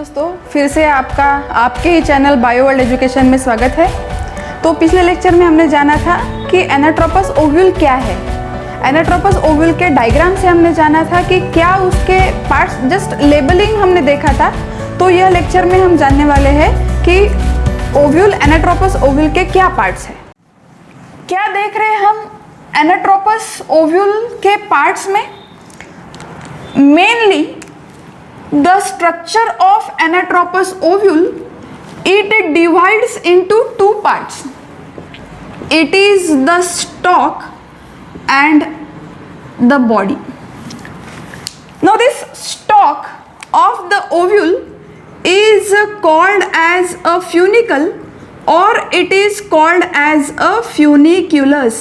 दोस्तों, फिर से आपके ही चैनल बायो वर्ल्ड एजुकेशन में स्वागत है। तो पिछले लेक्चर में हमने जाना था कि एनाट्रोपस ओव्यूल क्या है। एनाट्रोपस ओव्यूल के डायग्राम से हमने जाना था कि क्या उसके पार्ट्स, जस्ट लेबलिंग हमने देखा था। तो यह लेक्चर में हम जानने वाले हैं कि ओव्यूल, एनाट्रोपस ओव्यूल के क्या पार्ट्स हैं। क्या देख रहे हैं हम एनाट्रोपस ओव्यूल के पार्ट्स में? Mainly the structure of anatropous ovule, it divides into two parts. It is the stalk and the body. Now this stalk of the ovule is called as a funicle or it is called as a funiculus.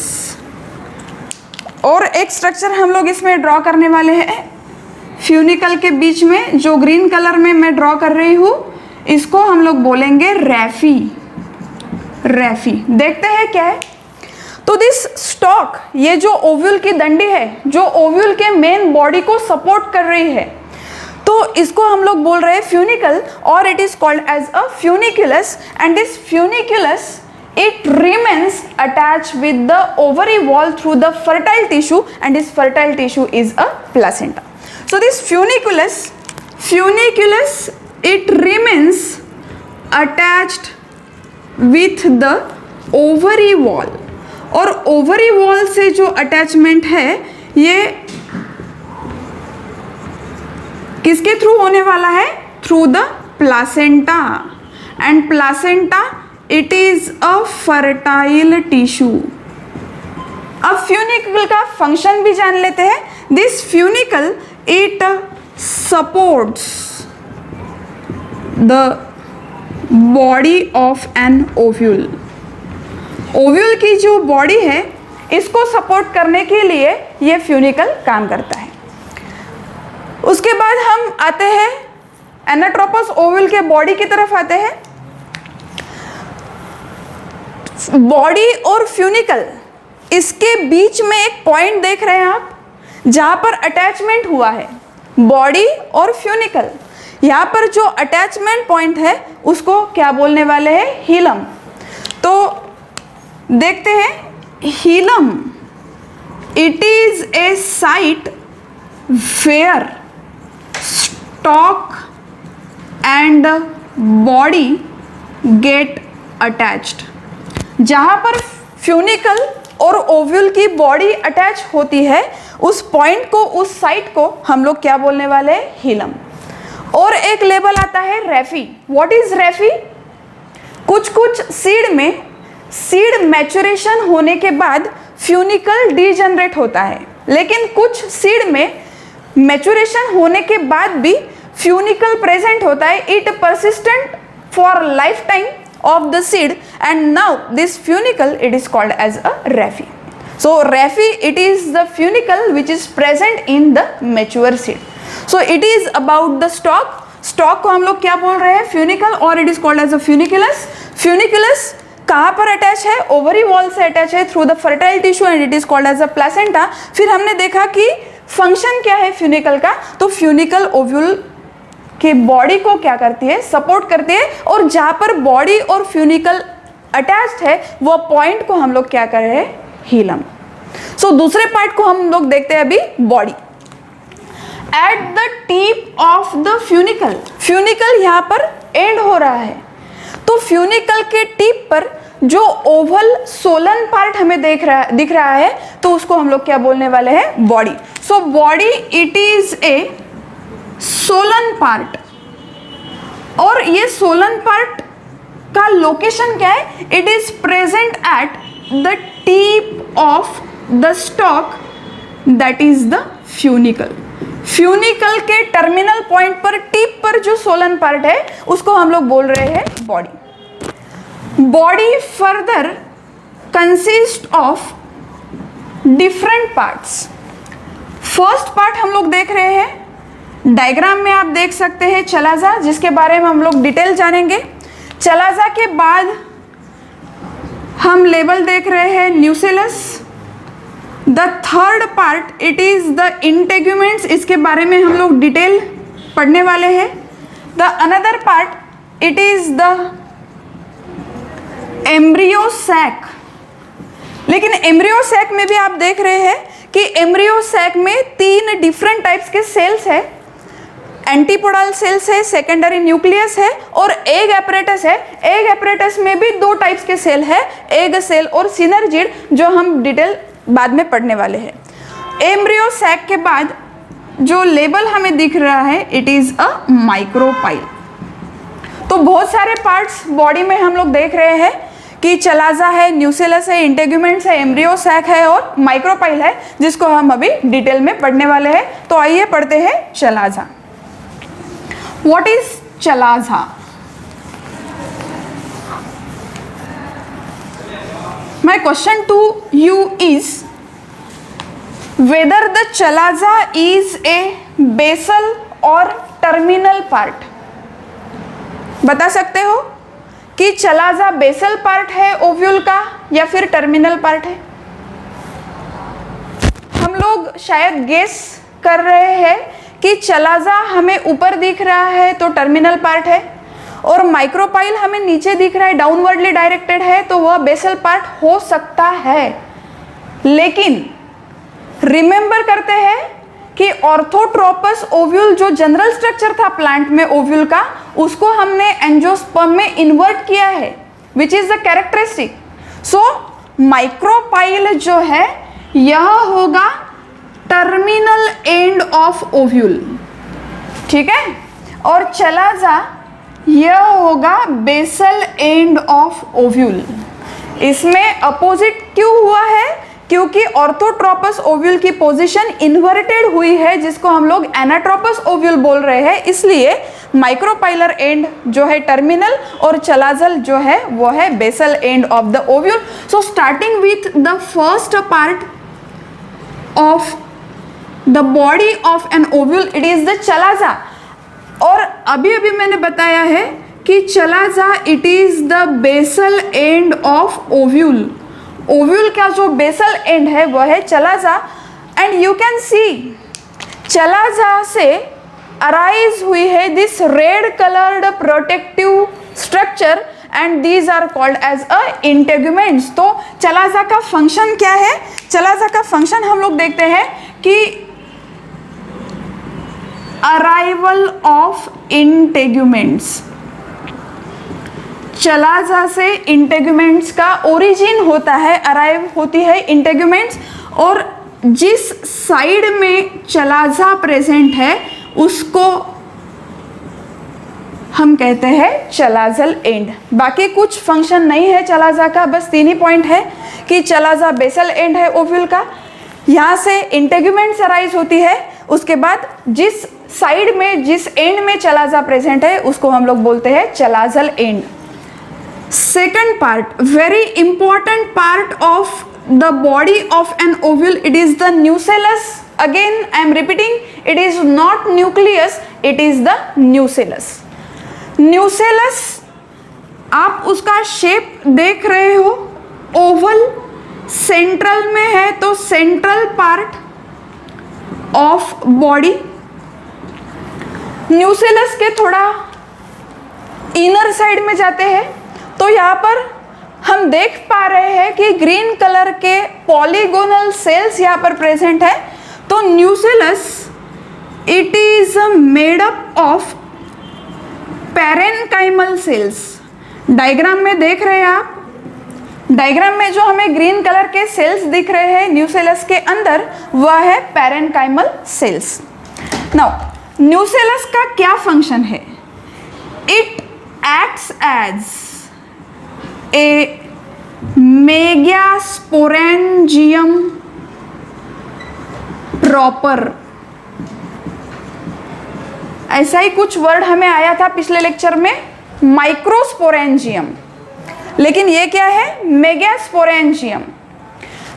और एक structure हम लोग इसमें draw करने वाले हैं। Funicle के बीच में जो ग्रीन कलर में मैं ड्रॉ कर रही हूँ, इसको हम लोग बोलेंगे रैफी। रैफी देखते हैं क्या है। तो दिस स्टॉक, ये जो ओव्यूल की डंडी है, जो ओव्यूल के मेन बॉडी को सपोर्ट कर रही है, तो इसको हम लोग बोल रहे हैं फ्यूनिकल और it is called as a funiculus. And this funiculus it remains attached with the ovary wall through the fertile tissue, and this fertile tissue is a placenta. So this funiculus, it remains attached with the ovary wall. और ovary wall से जो attachment है, ये किसके through होने वाला है? Through the placenta. And placenta, it is a fertile tissue. अब फ्यूनिकल का फंक्शन भी जान लेते हैं। This funicle it supports the body of an ovule. Ovule की जो बॉडी है, इसको सपोर्ट करने के लिए ये फ्यूनिकल काम करता है। उसके बाद हम आते हैं एनाट्रोपस ओव्यूल के बॉडी की तरफ आते हैं। बॉडी और फ्यूनिकल, इसके बीच में एक पॉइंट देख रहे हैं आप, जहां पर अटैचमेंट हुआ है बॉडी और फ्यूनिकल। यहां पर जो अटैचमेंट पॉइंट है, उसको क्या बोलने वाले हैं? हीलम। तो देखते हैं, hilum it is a site where stalk and body get attached. जहां पर फ्यूनिकल और ओव्यूल की बॉडी अटैच होती है, उस पॉइंट को, उस साइट को हम लोग क्या बोलने वाले हैं? हीलम। और एक लेबल आता है रैफी। What is रैफी? कुछ सीड में, सीड मैच्योरेशन होने के बाद फ्यूनिकल डीजनरेट होता है, लेकिन कुछ सीड में मैच्योरेशन होने के बाद भी फ्यूनिकल प्रेजेंट होता है। It persistent for life time of the seed, and now this funicle, it is called as a raphe. So raphe, it is the funicle which is present in the mature seed. So it is about the stalk. Stalk को हम लोग क्या बोल रहे हैं? Funicle, और it is called as a funiculus. Funiculus कहाँ पर अटैच है? ओवरी वॉल से अटैच है through the fertile tissue, and it is called as a placenta. फिर हमने देखा कि फंक्शन क्या है फ्यूनिकल का। तो फ्यूनिकल ओव्यूल कि बॉडी को क्या करती है? सपोर्ट करती है। और जहां पर बॉडी और फ्यूनिकल अटैच्ड है, वो पॉइंट को हम लोग क्या कर रहे हैं? हीलम। सो दूसरे पार्ट को हम लोग देखते हैं अभी, body. At the tip of the funicle, funicle यहां पर एंड हो रहा है, तो फ्यूनिकल के टिप पर जो ओवल सोलन पार्ट हमें दिख रहा है, तो उसको हम लोग क्या बोलने वाले हैं? Body. So body it is A Solan part. और ये सोलन पार्ट का लोकेशन क्या है? It is present at the tip of the stock, that is the funicle. Funicle के टर्मिनल पॉइंट पर, टिप पर जो सोलन पार्ट है, उसको हम लोग बोल रहे हैं body. Body further consist of different parts. First part हम लोग देख रहे हैं, डायग्राम में आप देख सकते हैं चलाजा, जिसके बारे में हम लोग डिटेल जानेंगे। चलाजा के बाद हम लेबल देख रहे हैं nucellus. The third part, it is the integuments, इसके बारे में हम लोग डिटेल पढ़ने वाले हैं। The another part, it is the embryo sac. लेकिन एम्ब्रियो सैक में भी आप देख रहे हैं कि एम्ब्रियो सैक में 3 डिफरेंट टाइप्स के सेल्स है। एंटीपोडल सेल्स है, सेकेंडरी न्यूक्लियस है और एग एपरेटस है। एग एपरेटस में भी 2 टाइप्स के सेल है, एग सेल और सिनर्जिड, जो हम डिटेल बाद में पढ़ने वाले हैं। एम्ब्रियो सैक के बाद जो लेबल हमें दिख रहा है, इट इज अ माइक्रोपाइल। तो बहुत सारे पार्ट्स बॉडी में हम लोग देख रहे हैं कि चलाजा है, न्यूसेलस है, इंटेगुमेंट्स है, एम्ब्रियो सैक है और माइक्रोपाइल है, जिसको हम अभी डिटेल में पढ़ने वाले हैं। तो आइए पढ़ते हैं chalaza. What is chalaza? My question to you is whether the chalaza is a basal or terminal part। बता सकते हो कि चलाजा बेसल पार्ट है ओव्यूल का या फिर टर्मिनल पार्ट है? हम लोग शायद गेस कर रहे हैं कि चलाजा हमें ऊपर दिख रहा है तो टर्मिनल पार्ट है, और माइक्रोपाइल हमें नीचे दिख रहा है, डाउनवर्डली डायरेक्टेड है, तो वह बेसल पार्ट हो सकता है। लेकिन रिमेंबर करते हैं कि ऑर्थोट्रोपस ओव्यूल जो जनरल स्ट्रक्चर था प्लांट में ओव्यूल का, उसको हमने एंजियोस्पर्म में इन्वर्ट किया है, which is the characteristic. So micropyle जो है यह होगा टर्मिनल एंड ऑफ ओव्यूल, ठीक है, और चलाजा यह होगा बेसल एंड ऑफ ओव्यूल। इसमें अपोजिट क्यों हुआ है? क्योंकि ऑर्थोट्रोपस ओव्यूल की पोजीशन इन्वर्टेड हुई है, जिसको हम लोग एनाट्रोपस ओव्यूल बोल रहे हैं। इसलिए माइक्रोपाइलर एंड जो है टर्मिनल और चलाजल जो है वो है basal end of the ovule. So starting with the first part of the body of an ovule, it is the chalaza. और अभी अभी मैंने बताया है कि chalaza it is the basal end of ovule. Ovule का जो बेसल एंड है वह है chalaza. And you can see chalaza से अराइज हुई है this red coloured protective structure and these are called as a integuments. तो चलाजा का फंक्शन क्या है? चलाजा का फंक्शन हम लोग देखते हैं कि अराइवल ऑफ इंटेगुमेंट्स। चलाजा से इंटेगुमेंट्स का ओरिजिन होता है, अराइव होती है इंटेगुमेंट्स, और जिस साइड में चलाजा प्रेजेंट है उसको हम कहते हैं चलाजल एंड। बाकी कुछ फंक्शन नहीं है चलाजा का, बस 3 ही पॉइंट है कि चलाजा बेसल एंड है ओव्यूल का, यहाँ से इंटेगुमेंट्स अराइज होती है, उसके बाद जिस साइड में जिस एंड में चलाजा प्रेजेंट है उसको हम लोग बोलते हैं chalazal end. Second part, very important part of the body of an ovule, it is the nucellus. Again I am repeating, it is not nucleus, it is the nucellus. Nucellus आप उसका shape देख रहे हो, Oval central में है, तो central part of body. Nucellus के थोड़ा इनर साइड में जाते हैं तो यहाँ पर हम देख पा रहे हैं कि ग्रीन कलर के पॉलीगोनल सेल्स यहाँ पर प्रेजेंट है। तो nucellus it is made up of parenchymal cells. Diagram में देख रहे हैं आप, डायग्राम में जो हमें ग्रीन कलर के सेल्स दिख रहे हैं न्यूसेलस के अंदर, वह है पैरेनकाइमल सेल्स। नाउ न्यूसेलस का क्या फंक्शन है? It acts as a megasporangium proper. ऐसा ही कुछ वर्ड हमें आया था पिछले लेक्चर में, माइक्रोस्पोरेंजियम, लेकिन ये क्या है? मेगास्पोरेंजियम।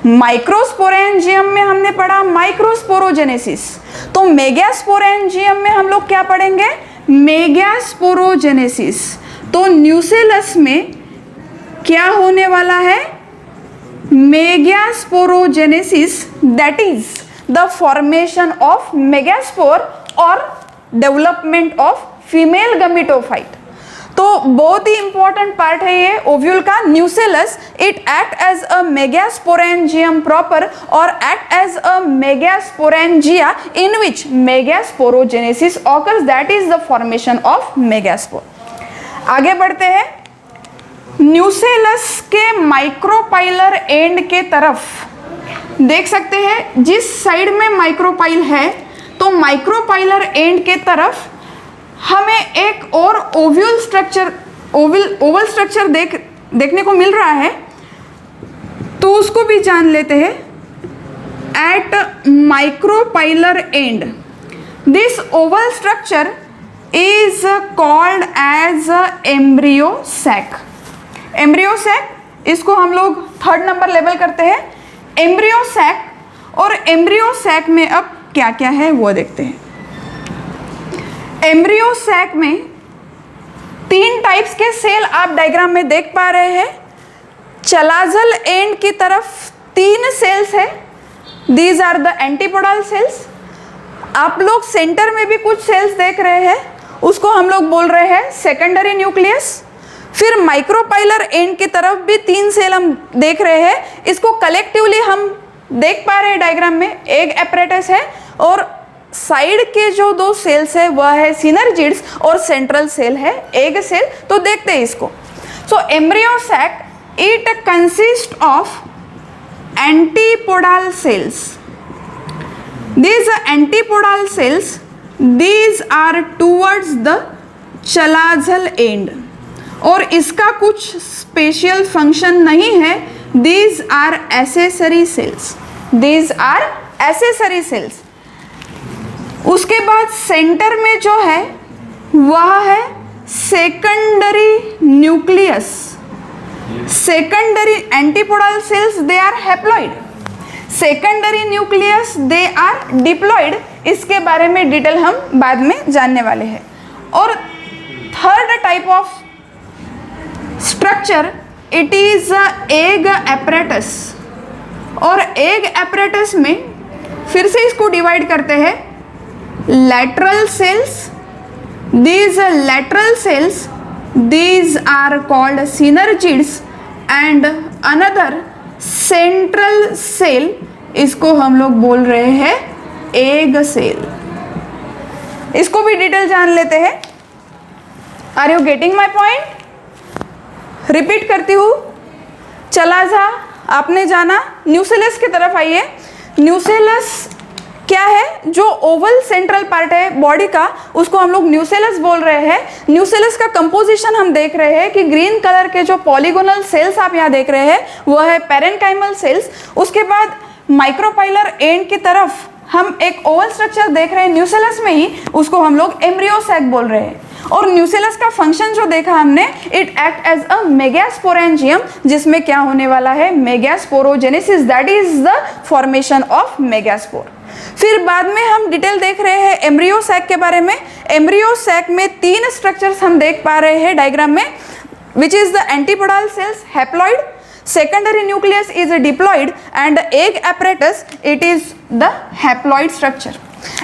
माइक्रोस्पोरेंजियम में हमने पढ़ा माइक्रोस्पोरोजेनेसिस, तो मेगास्पोरेंजियम में हम लोग क्या पढ़ेंगे? मेगास्पोरोजेनेसिस। तो न्यूसेलस में क्या होने वाला है? Megasporogenesis, that is the formation of megaspore और डेवलपमेंट ऑफ फीमेल गमीटोफाइट। तो बहुत ही इंपॉर्टेंट पार्ट है ये ओव्यूल का। Nucellus it act as a megasporangium proper और act as a megasporangia in which megasporogenesis occurs, that is the formation of megaspore. आगे बढ़ते हैं। न्यूसेलस के माइक्रोपाइलर एंड के तरफ देख सकते हैं, जिस साइड में माइक्रोपाइल है तो माइक्रोपाइलर एंड के तरफ हमें एक और ओवल स्ट्रक्चर देखने को मिल रहा है, तो उसको भी जान लेते हैं। At micropylar and this oval structure is called as embryo sac. Embryo sac, इसको हम लोग 3rd नंबर लेवल करते हैं, एम्ब्रियो सैक। और एम्ब्रियो सैक में अब क्या क्या है वो देखते हैं। एम्ब्रियो सैक में 3 टाइप्स के सेल आप डायग्राम में देख पा रहे हैं। चलाजल एंड की तरफ 3 सेल्स है, these are the antipodal cells. आप लोग सेंटर में भी कुछ सेल्स देख रहे हैं, उसको हम लोग बोल रहे हैं सेकेंडरी न्यूक्लियस। फिर माइक्रोपाइलर एंड की तरफ भी 3 सेल हम देख रहे हैं, इसको कलेक्टिवली हम देख पा रहे हैं डायग्राम में, एग एपरेटस है। और साइड के जो 2 सेल्स है वह है सिनर्जिड्स और सेंट्रल सेल है एग सेल। तो देखते हैं इसको। So embryo sac it consist of antipodal cells. These antipodal cells, these are towards the chalazal end और इसका कुछ स्पेशल फंक्शन नहीं है। These are accessory cells, these are accessory cells। उसके बाद सेंटर में जो है वह है secondary nucleus. Secondary antipodal cells they are haploid, secondary nucleus they are diploid. इसके बारे में डिटेल हम बाद में जानने वाले हैं। और 3rd type of structure it is egg apparatus. और एग एपरेटस में फिर से इसको डिवाइड करते हैं lateral cells, these lateral cells, these are called synergids and another central cell, इसको हम लोग बोल रहे हैं egg cell। इसको भी डिटेल जान लेते हैं। Are you getting my point? Repeat करती हूँ। चलाजा आपने जाना, न्यूसेलस की तरफ आइए। न्यूसेलस क्या है? जो ओवल सेंट्रल पार्ट है बॉडी का, उसको हम लोग न्यूसेलस बोल रहे हैं। न्यूसेलस का कंपोजिशन हम देख रहे हैं कि ग्रीन कलर के जो पॉलीगोनल सेल्स आप यहाँ देख रहे हैं वह है पेरेन्काइमल सेल्स। उसके बाद माइक्रोपाइलर एंड की तरफ हम एक ओवल स्ट्रक्चर देख रहे हैं न्यूसेलस में ही, उसको हम लोग एम्ब्रियो सैक बोल रहे हैं। और न्यूसेलस का फंक्शन जो देखा हमने, it act as a megasporangium, जिसमें क्या होने वाला है? Megasporogenesis, that is the formation of megaspore. फिर बाद में हम डिटेल देख रहे हैं एम्ब्रियो सैक के बारे में। एम्ब्रियो सैक में 3 स्ट्रक्चर्स हम देख पा रहे हैं डायग्राम में, which is the antipodal sales haploid, secondary nucleus is diploid and egg apparatus it is the haploid structure।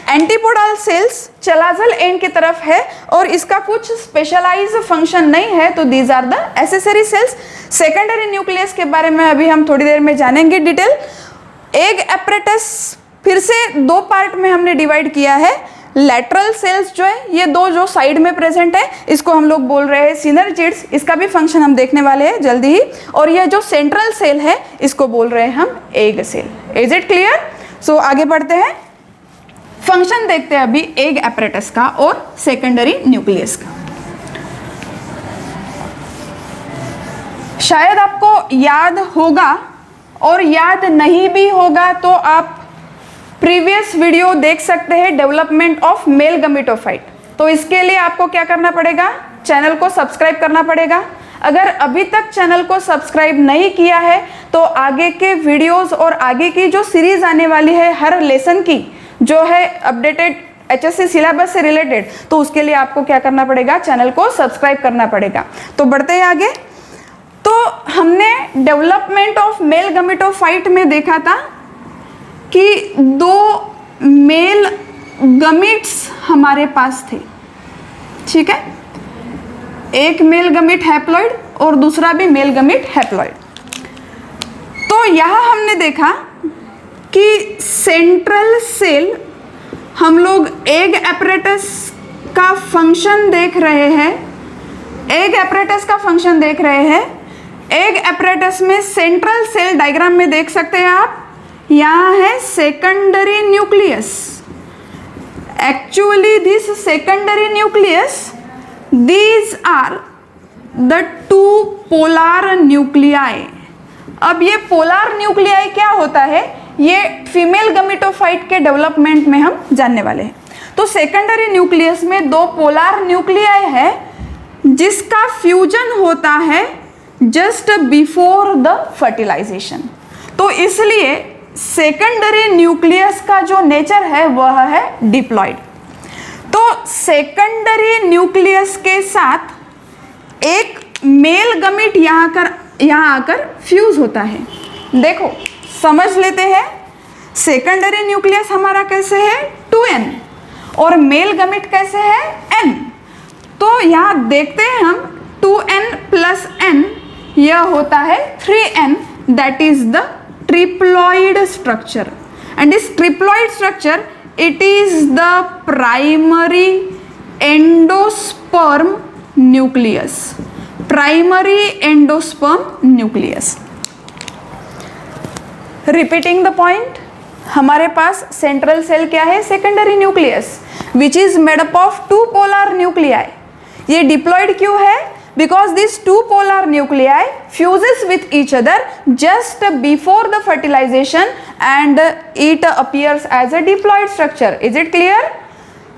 Antipodal cells chalazal end की तरफ है और इसका कुछ स्पेशलाइज फंक्शन नहीं है, तो these are the accessory cells. Secondary nucleus के बारे में अभी हम थोड़ी देर में जानेंगे डिटेल। एग एपरेटस फिर से 2 पार्ट में हमने डिवाइड किया है। लैटरल सेल्स जो है, ये 2 जो साइड में प्रेजेंट है, इसको हम लोग बोल रहे हैं सिनर्जिड्स, इसका भी फंक्शन हम देखने वाले हैं जल्दी ही। और ये जो सेंट्रल सेल है इसको बोल रहे हैं हम egg cell. Is it clear? So आगे बढ़ते हैं, फंक्शन देखते हैं अभी एग एपरेटस का और सेकेंडरी न्यूक्लियस का। शायद आपको याद होगा और याद नहीं भी होगा तो आप प्रीवियस वीडियो देख सकते हैं, डेवलपमेंट ऑफ मेल गमीटोफाइट। तो इसके लिए आपको क्या करना पड़ेगा? चैनल को सब्सक्राइब करना पड़ेगा। अगर अभी तक चैनल को सब्सक्राइब नहीं किया है तो आगे के वीडियोस और आगे की जो सीरीज आने वाली है हर लेसन की, जो है अपडेटेड HSC सिलेबस से रिलेटेड, तो उसके लिए आपको क्या करना पड़ेगा? चैनल को सब्सक्राइब करना पड़ेगा। तो बढ़ते हैं आगे। तो हमने डेवलपमेंट ऑफ मेल गमीटोफाइट में देखा था कि 2 मेल गमीट्स हमारे पास थे। ठीक है, एक मेल गमीट हैप्लॉइड और दूसरा भी मेल गमीट हैप्लॉइड। तो यहाँ हमने देखा कि सेंट्रल सेल, हम लोग एग एपरेटस का फंक्शन देख रहे हैं, एग एपरेटस का फंक्शन देख रहे हैं। एग एपरेटस में सेंट्रल सेल डायग्राम में देख सकते हैं आप, यहाँ है secondary nucleus. Actually this secondary nucleus, these are the two polar nuclei। अब ये पोलार न्यूक्लियाई क्या होता है, ये फीमेल गमीटोफाइट के डेवलपमेंट में हम जानने वाले हैं। तो सेकेंडरी न्यूक्लियस में दो पोलार न्यूक्लियाई है जिसका फ्यूजन होता है जस्ट बिफोर द फर्टिलाइजेशन। तो इसलिए सेकेंडरी न्यूक्लियस का जो नेचर है वह है डिप्लॉइड। तो सेकेंडरी न्यूक्लियस के साथ एक मेल गमीट यहाँ आकर फ्यूज होता है। देखो समझ लेते हैं, सेकेंडरी न्यूक्लियस हमारा कैसे है 2n और मेल गमीट कैसे है n। तो यहाँ देखते हैं हम 2n प्लस n, यह होता है 3n, that is the triploid structure. And this triploid structure, it is the primary endosperm nucleus, primary endosperm nucleus। Repeating the point, हमारे पास सेंट्रल सेल क्या है, secondary nucleus, which is made up of two polar nuclei. ये diploid क्यों है, because these two polar nuclei fuses with each other just before the fertilization and it appears as a diploid structure। is it clear?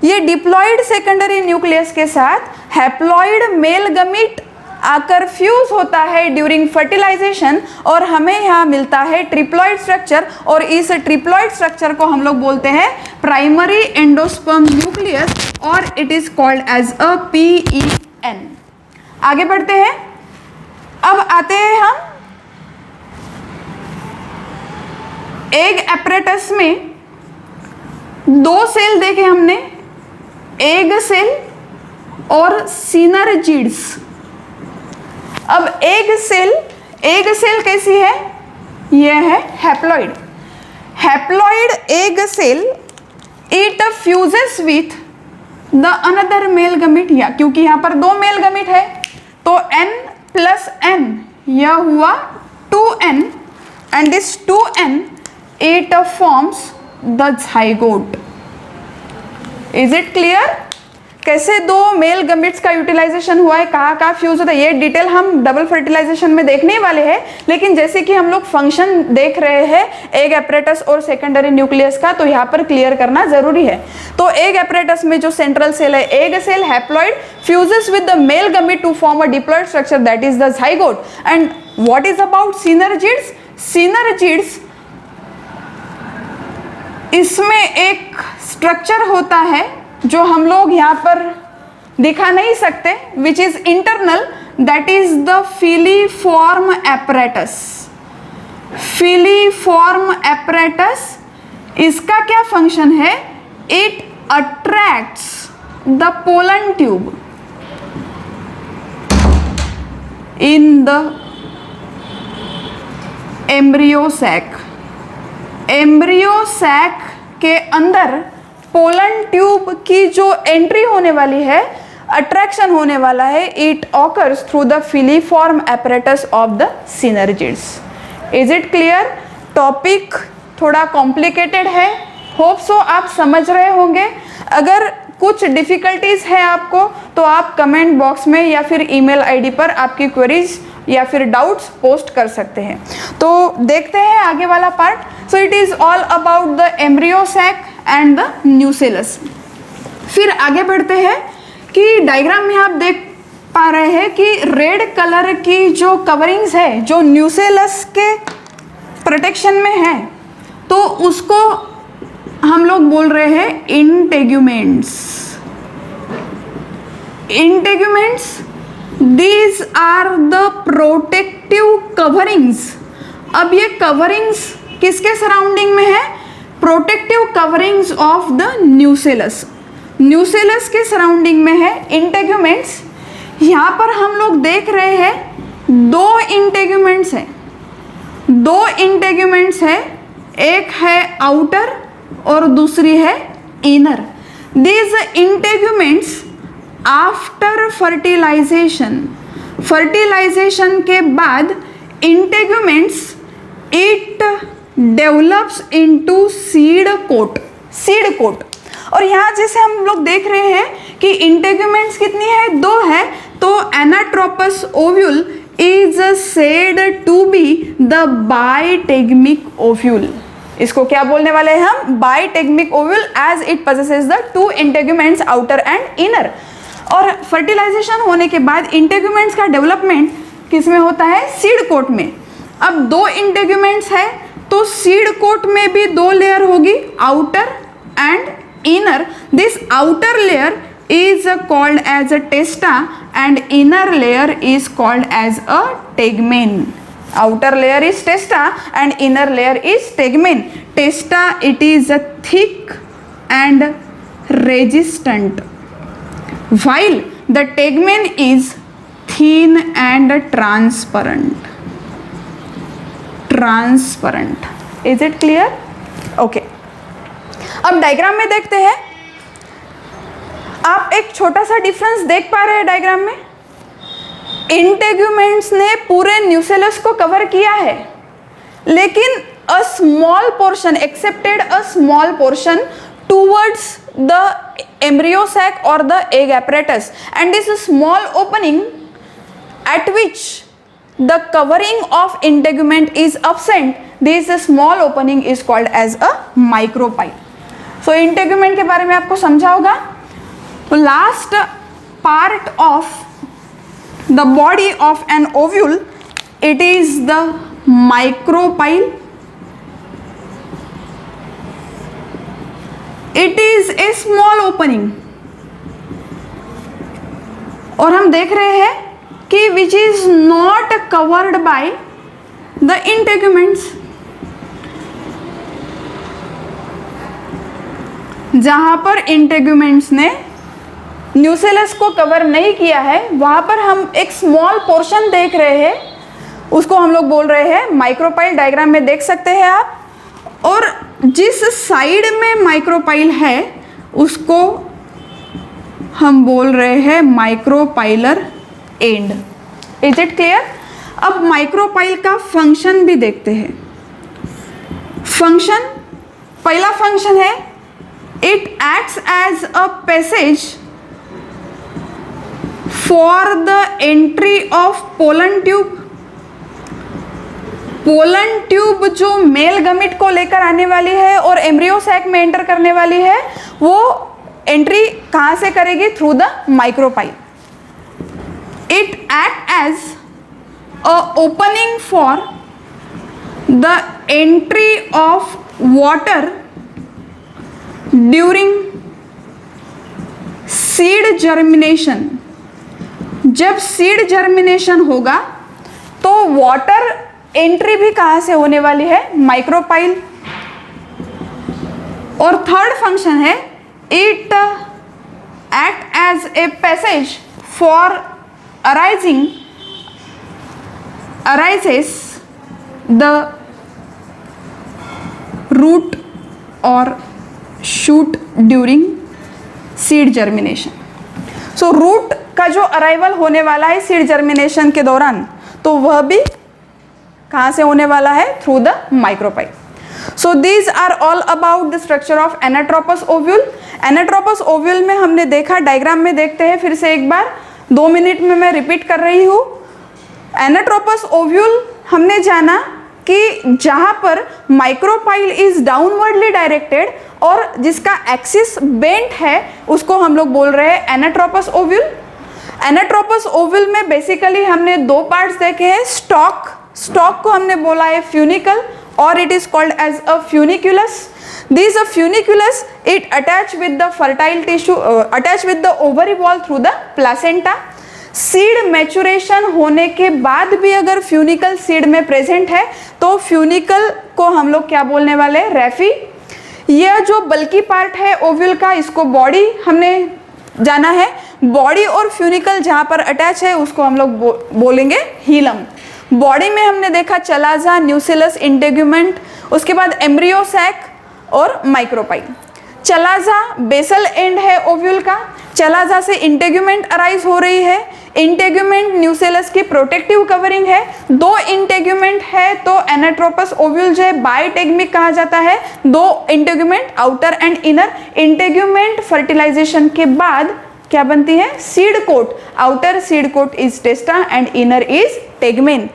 ये diploid secondary nucleus के साथ haploid male gamete आकर fuse होता है during fertilisation और हमें यहाँ मिलता है ट्रिप्लॉइड स्ट्रक्चर, और इस ट्रिप्लॉइड स्ट्रक्चर को हम लोग बोलते हैं प्राइमरी एंडोस्पर्म न्यूक्लियस और it is called as a PEN। आगे बढ़ते हैं, अब आते हैं हम एग एपरेटस में दो सेल देखे हमने, एग सेल और सिनर्जिड्स। अब एग सेल कैसी है, यह है haploid. Haploid egg cell it fuses with the another male gamete, या क्योंकि यहां पर दो मेल गमीट है तो n प्लस n, यह हुआ 2n, and this 2n it forms the zygote। Is it clear? कैसे दो मेल गमीट्स का यूटिलाइजेशन हुआ है, कहाँ फ्यूज होता है, ये डिटेल हम डबल फर्टिलाइजेशन में देखने वाले हैं। लेकिन जैसे कि हम लोग फंक्शन देख रहे हैं एग एपरेटस और सेकेंडरी न्यूक्लियस का, तो यहाँ पर क्लियर करना जरूरी है। तो एग एपरेटस में जो सेंट्रल सेल है egg cell haploid fuses with the male gamete to form a diploid structure that is the zygote। And what is about synergids? Synergids, इसमें एक स्ट्रक्चर होता है जो हम लोग यहाँ पर दिखा नहीं सकते, which is internal, that is the filiform apparatus. Filiform apparatus, इसका क्या फंक्शन है, it attracts the pollen tube in the embryo sac. Embryo sac के अंदर पोलन ट्यूब की जो एंट्री होने वाली है, अट्रैक्शन होने वाला है, it occurs through the filiform apparatus of the synergids. Is it clear? Topic थोड़ा कॉम्प्लिकेटेड है, होप सो आप समझ रहे होंगे। अगर कुछ डिफिकल्टीज है आपको तो आप कमेंट बॉक्स में या फिर ईमेल आईडी पर आपकी क्वेरीज या फिर डाउट्स पोस्ट कर सकते हैं। तो देखते हैं आगे वाला part. So it is all about the embryo sac and the nucellus. फिर आगे बढ़ते हैं कि डायग्राम में आप देख पा रहे हैं कि रेड कलर की जो कवरिंग्स है जो न्यूसेलस के प्रोटेक्शन में है, तो उसको हम लोग बोल रहे हैं integuments. Integuments, these are the protective coverings. अब ये कवरिंग्स किसके सराउंडिंग में है, protective coverings of the nucellus. Nucellus के सराउंडिंग में है इंटेग्यूमेंट्स। यहाँ पर हम लोग देख रहे हैं दो इंटेग्यूमेंट्स हैं, दो इंटेग्यूमेंट्स है, एक है आउटर और दूसरी है inner. These integuments after fertilization, fertilization के बाद integuments it develops into seed coat, seed coat. और यहाँ जैसे हम लोग देख रहे हैं कि इंटेग्यूमेंट्स कितनी है, दो है, तो anatropous ovule is said to be the bitegmic ovule. इसको क्या बोलने वाले हैं हम, bitegmic ovule, as it possesses the two integuments outer and inner. और फर्टिलाइजेशन होने के बाद इंटेग्यूमेंट्स का डेवलपमेंट किस में होता है, सीड कोट में। अब दो इंटेग्यूमेंट्स है तो सीड कोट में भी दो लेयर होगी, outer and inner. This outer layer is called as a testa and inner layer is called as a tegmen. Outer layer is testa and inner layer is tegmen. Testa, it is a thick and resistant, while the tegmen is thin and transparent. Transparent. Is it clear? Okay. अब diagram में देखते हैं। आप एक छोटा सा difference देख पा रहे हैं डायग्राम में। इंटेग्यूमेंट्स ने पूरे न्यूसेलस को कवर किया है, लेकिन a small portion, excepted a small portion towards the embryo sac और the egg apparatus, and this small opening at which the covering of integument is absent, this small opening is called as a micropyle. So integument के बारे में आपको समझा होगा। तो last part of the body of an ovule, it is the micropyle. It is a small opening, और हम देख रहे हैं कि which is not covered by the integuments. जहां पर इंटेग्यूमेंट्स ने न्यूसेलस को कवर नहीं किया है, वहां पर हम एक स्मॉल पोर्शन देख रहे हैं, उसको हम लोग बोल रहे हैं माइक्रोपाइल। डायग्राम में देख सकते हैं आप। और जिस साइड में माइक्रोपाइल है उसको हम बोल रहे हैं micropylar end. Is it clear? अब माइक्रोपाइल का फंक्शन भी देखते हैं। फंक्शन, पहला फंक्शन है it acts as a passage for the entry of pollen tube. Pollen tube जो मेल गमिट को लेकर आने वाली है और एम्ब्रियो सैक में एंटर करने वाली है, वो एंट्री कहां से करेगी? Through the micropyle. It act as a opening for the entry of water during seed germination. जब सीड जर्मिनेशन होगा तो वाटर एंट्री भी कहां से होने वाली है? माइक्रोपाइल। और थर्ड फंक्शन है it act as a passage for arises the root और shoot during seed germination. So root का जो अराइवल होने वाला है सीड जर्मिनेशन के दौरान, तो वह भी कहां से होने वाला है? Through the micropyle. So these are all about the structure of anatropous ovule. Anatropous ovule में हमने देखा, डायग्राम में देखते हैं फिर से एक बार, 2 मिनट में मैं रिपीट कर रही हूं। एनाट्रोपस ओव्यूल हमने जाना कि जहां पर माइक्रोपाइल इज डाउनवर्डली डायरेक्टेड और जिसका एक्सिस बेंट है, उसको हम लोग बोल रहे हैं एनाट्रोपस ओव्यूल। एनाट्रोपस ओव्यूल में बेसिकली हमने दो पार्ट्स देखे हैं। स्टॉक को हमने बोला है फ्यूनिकल, और it is called as a funiculus. This a funiculus it attach with the fertile tissue, attach with the ovary wall through the placenta. Seed maturation होने के बाद भी अगर फ्यूनिकल सीड में प्रेजेंट है तो फ्यूनिकल को हम लोग क्या बोलने वाले? रेफी। यह जो बल्की पार्ट है ओव्यूल का, इसको बॉडी हमने जाना है। बॉडी और फ्यूनिकल जहाँ पर अटैच है उसको हम लोग बोलेंगे हीलम। बॉडी में हमने देखा चलाजा, न्यूसेलस, इंटेग्यूमेंट, उसके बाद एम्ब्रियो सैक और माइक्रोपाइल। चलाजा बेसल एंड है ओव्यूल का। चलाजा से इंटेग्यूमेंट अराइज हो रही है। इंटेग्यूमेंट न्यूसेलस की प्रोटेक्टिव कवरिंग है। दो इंटेग्यूमेंट है तो एनाट्रोपस ओव्यूल जो है बाइटेगमिक कहा जाता है। दो integument, outer and inner. Integument fertilization के बाद क्या बनती है? Seed coat. Outer seed coat is testa and inner is tegmen.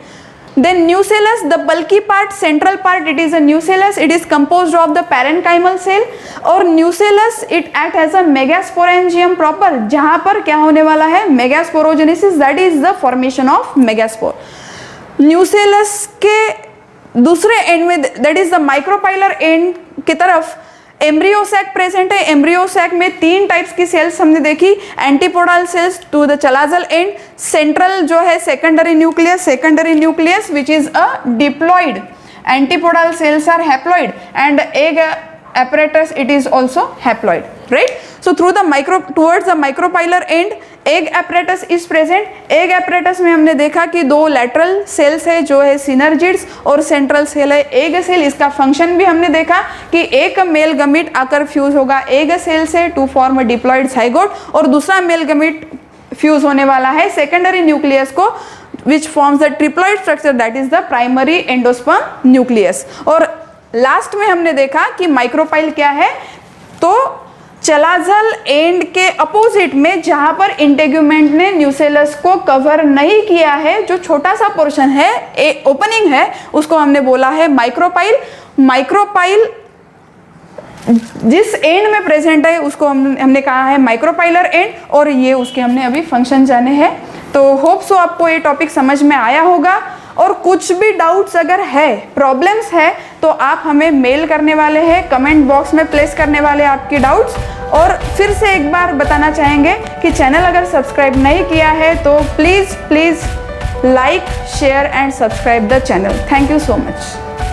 Then nucellus, the bulky part, central part, it is a nucellus. It is composed of the parenchymal cell और nucellus it act as a megasporangium proper, जहाँ पर क्या होने वाला है? Megasporogenesis, that is the formation of megaspore. Nucellus के दूसरे and में, that is the micropylar end की तरफ एम्ब्रियो सैक प्रेजेंट है। एम्ब्रियो सैक में 3 टाइप्स की सेल्स हमने देखी। Antipodal cells to the chalazal end, central जो है secondary nucleus which is a diploid. Antipodal cells are haploid and egg apparatus it is also haploid, right? So through the towards the micropylar end egg apparatus is present. egg apparatus में हमने देखा कि 2 lateral cells है जो है synergids और central cell है egg cell। इसका function भी हमने देखा कि एक मेल गमीट आकर फ्यूज होगा egg cell से to form a diploid zygote और दूसरा मेल गमीट फ्यूज होने वाला है सेकेंडरी न्यूक्लियस को which forms the triploid structure, that is the primary endosperm nucleus। और लास्ट में हमने देखा कि माइक्रोपाइल क्या है, तो चलाजल एंड के अपोजिट में जहां पर इंटेग्यूमेंट ने न्यूसेलस को कवर नहीं किया है, जो छोटा सा पोर्शन है, ओपनिंग है, उसको हमने बोला है माइक्रोपाइल। माइक्रोपाइल जिस एंड में प्रेजेंट है उसको हमने कहा है माइक्रोपाइलर एंड, और ये उसके हमने अभी फंक्शन जाने हैं। तो होप सो आपको ये टॉपिक समझ में आया होगा। और कुछ भी डाउट्स अगर है, प्रॉब्लम्स है, तो आप हमें मेल करने वाले हैं, कमेंट बॉक्स में प्लेस करने वाले आपके डाउट्स। और फिर से एक बार बताना चाहेंगे कि चैनल अगर सब्सक्राइब नहीं किया है तो please like, share and subscribe the channel. Thank you so much.